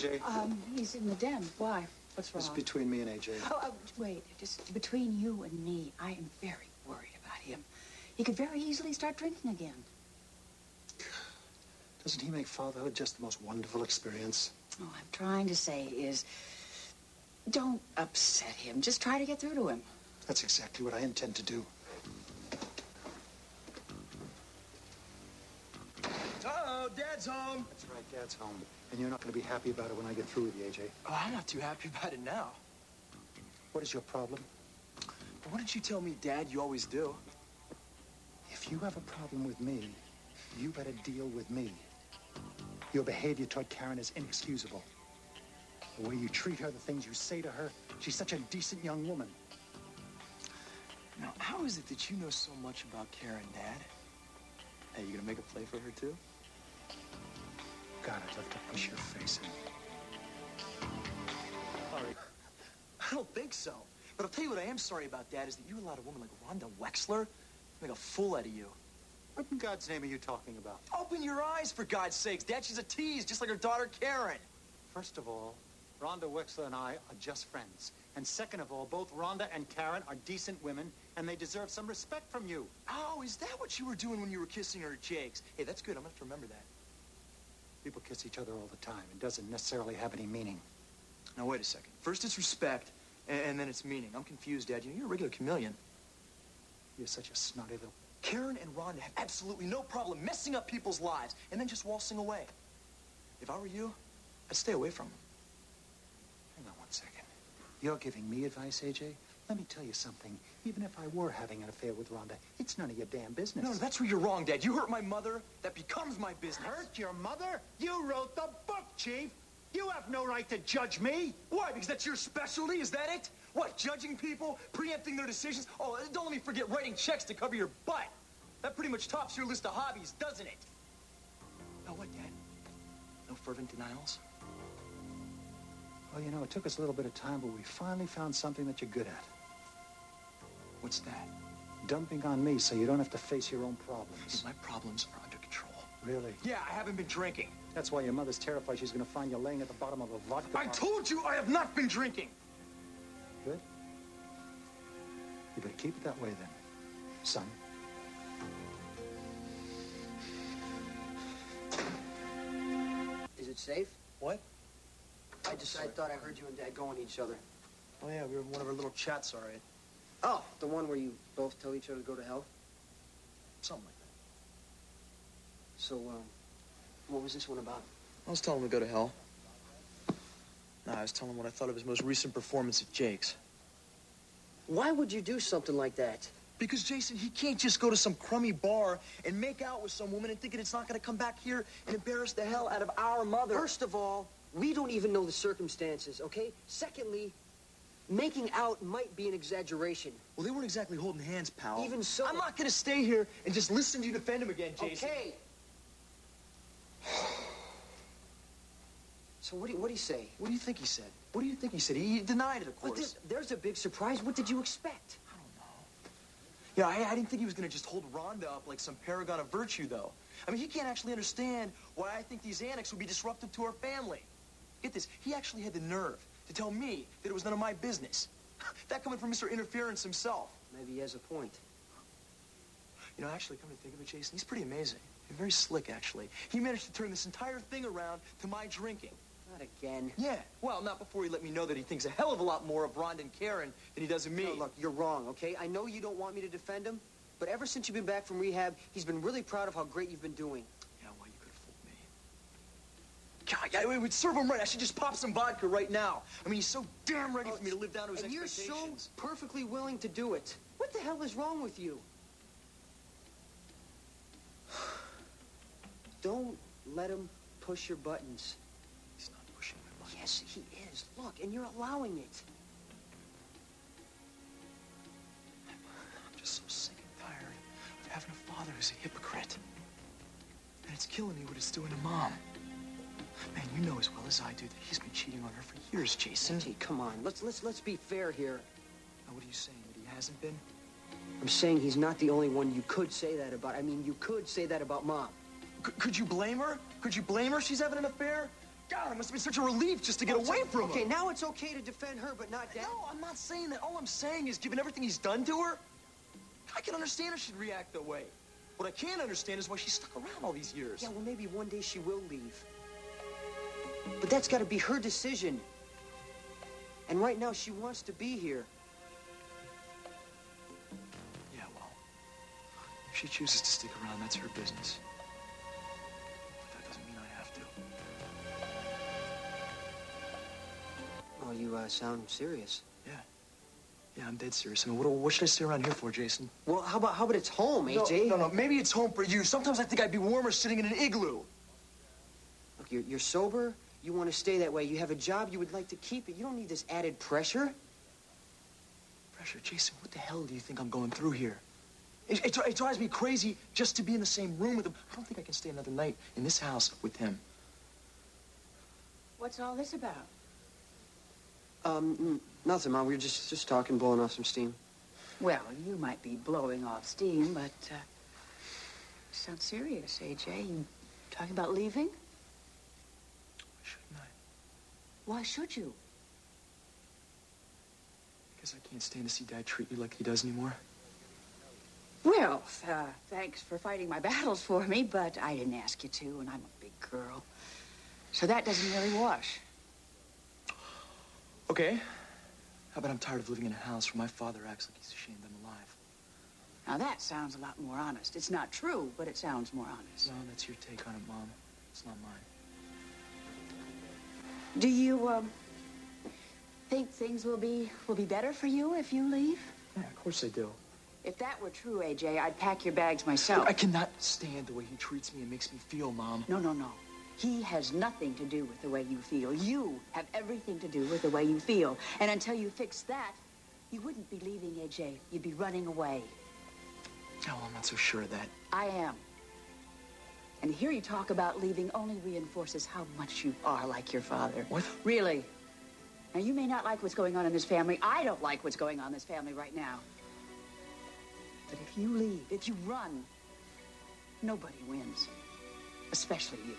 AJ? He's in the den. Why? What's wrong? It's between me and AJ. Wait. Just between you and me, I am very worried about him. He could very easily start drinking again. Doesn't he make fatherhood just the most wonderful experience? All I'm trying to say is, don't upset him. Just try to get through to him. That's exactly what I intend to do. Uh-oh, Dad's home. That's right, Dad's home. And you're not going to be happy about it when I get through with you, AJ. Oh, I'm not too happy about it now. What is your problem? But why don't you tell me, Dad? You always do. If you have a problem with me, you better deal with me. Your behavior toward Karen is inexcusable. The way you treat her, the things you say to her, she's such a decent young woman. Now, how is it that you know so much about Karen, Dad? Hey, you gonna make a play for her, too? God, I'd love to push your face in. Sorry. I don't think so. But I'll tell you what I am sorry about, Dad, is that you allowed a woman like Rhonda Wexler to make a fool out of you. What in God's name are you talking about? Open your eyes, for God's sakes. Dad, she's a tease, just like her daughter, Karen. First of all, Rhonda Wexler and I are just friends. And second of all, both Rhonda and Karen are decent women, and they deserve some respect from you. Oh, is that what you were doing when you were kissing her at Jake's? Hey, that's good. I'm gonna have to remember that. People kiss each other all the time. It doesn't necessarily have any meaning. Now, wait a second. First it's respect, and then it's meaning. I'm confused, Dad. You're a regular chameleon. You're such a snotty little... Karen and Rhonda have absolutely no problem messing up people's lives and then just waltzing away. If I were you, I'd stay away from them. Hang on 1 second. You're giving me advice, AJ? Let me tell you something. Even if I were having an affair with Rhonda, it's none of your damn business. No, that's where you're wrong, Dad. You hurt my mother. That becomes my business. Hurt your mother? You wrote the book, Chief. You have no right to judge me. Why? Because that's your specialty? Is that it? What, judging people? Preempting their decisions? Oh, don't let me forget writing checks to cover your butt. That pretty much tops your list of hobbies, doesn't it? Now what, Dad? No fervent denials? Well, you know, it took us a little bit of time, but we finally found something that you're good at. What's that? Dumping on me so you don't have to face your own problems. My problems are under control. Really? Yeah, I haven't been drinking. That's why your mother's terrified she's going to find you laying at the bottom of a vodka I told you I have not been drinking. Good. You better keep it that way then, son. Is it safe? What? I thought I heard you and Dad going at each other. Oh, yeah, we were in one of our little chats, all right. Oh, the one where you both tell each other to go to hell? Something like that. So, what was this one about? I was telling him to go to hell. No, I was telling him what I thought of his most recent performance at Jake's. Why would you do something like that? Because, Jason, he can't just go to some crummy bar and make out with some woman and thinking it's not going to come back here and embarrass the hell out of our mother. First of all, we don't even know the circumstances, okay? Secondly, making out might be an exaggeration. Well, they weren't exactly holding hands, pal. Even so... I'm not going to stay here and just listen to you defend him again, Jason. Okay. So what do you say? What do you think he said? What do you think he said? He denied it, of course. But there's a big surprise. What did you expect? I don't know. Yeah, I didn't think he was going to just hold Rhonda up like some paragon of virtue, though. I mean, he can't actually understand why I think these annex would be disruptive to our family. Get this. He actually had the nerve to tell me that it was none of my business. That coming from Mr. Interference himself. Maybe he has a point. You know, actually, come to think of it, Jason, he's pretty amazing. He's very slick, actually. He managed to turn this entire thing around to my drinking. Not again. Yeah. Well, not before he let me know that he thinks a hell of a lot more of Rhonda and Karen than he does of me. No, look, you're wrong, okay? I know you don't want me to defend him, but ever since you've been back from rehab, he's been really proud of how great you've been doing. Yeah, well, you could have fooled me. God, it would serve him right. I should just pop some vodka right now. I mean, he's so damn ready for me to live down to his expectations. And you're so perfectly willing to do it. What the hell is wrong with you? Don't let him push your buttons. He's not pushing my buttons. Yes, he is. Look, and you're allowing it. I'm just so sick and tired of having a father who's a hypocrite. And it's killing me what it's doing to Mom. Man, you know as well as I do that he's been cheating on her for years, Jason. Hey, come on. Let's be fair here. Now, what are you saying? That he hasn't been? I'm saying he's not the only one you could say that about. I mean, you could say that about Mom. Could you blame her? Could you blame her she's having an affair? God, it must have been such a relief just to get away from him. Okay, now it's okay to defend her, but not Dad. No, I'm not saying that. All I'm saying is, given everything he's done to her, I can understand if she'd react that way. What I can't understand is why she stuck around all these years. Yeah, well, maybe one day she will leave. But that's got to be her decision. And right now, she wants to be here. Yeah, well, if she chooses to stick around, that's her business. But that doesn't mean I have to. Well, you sound serious. Yeah, I'm dead serious. I mean, what should I stay around here for, Jason? Well, how about it's home, AJ? No, maybe it's home for you. Sometimes I think I'd be warmer sitting in an igloo. Look, you're sober. You want to stay that way. You have a job. You would like to keep it. You don't need this added pressure. Pressure? Jason, what the hell do you think I'm going through here? It drives me crazy just to be in the same room with him. I don't think I can stay another night in this house with him. What's all this about? Nothing, Mom. We were just talking, blowing off some steam. Well, you might be blowing off steam, but, you sound serious, AJ. You talking about leaving? Why shouldn't I? Why should you? Because I can't stand to see Dad treat you like he does anymore. Well, thanks for fighting my battles for me, but I didn't ask you to, and I'm a big girl. So that doesn't really wash. Okay. How about I'm tired of living in a house where my father acts like he's ashamed I'm alive? Now, that sounds a lot more honest. It's not true, but it sounds more honest. No, that's your take on it, Mom. It's not mine. Do you, think things will be better for you if you leave? Yeah, of course I do. If that were true, AJ, I'd pack your bags myself. Look, I cannot stand the way he treats me and makes me feel, Mom. No. He has nothing to do with the way you feel. You have everything to do with the way you feel. And until you fix that, you wouldn't be leaving, AJ. You'd be running away. Oh, well, I'm not so sure of that. I am. And to hear you talk about leaving only reinforces how much you are like your father. What? Really. Now, you may not like what's going on in this family. I don't like what's going on in this family right now. But if you leave, if you run, nobody wins. Especially you.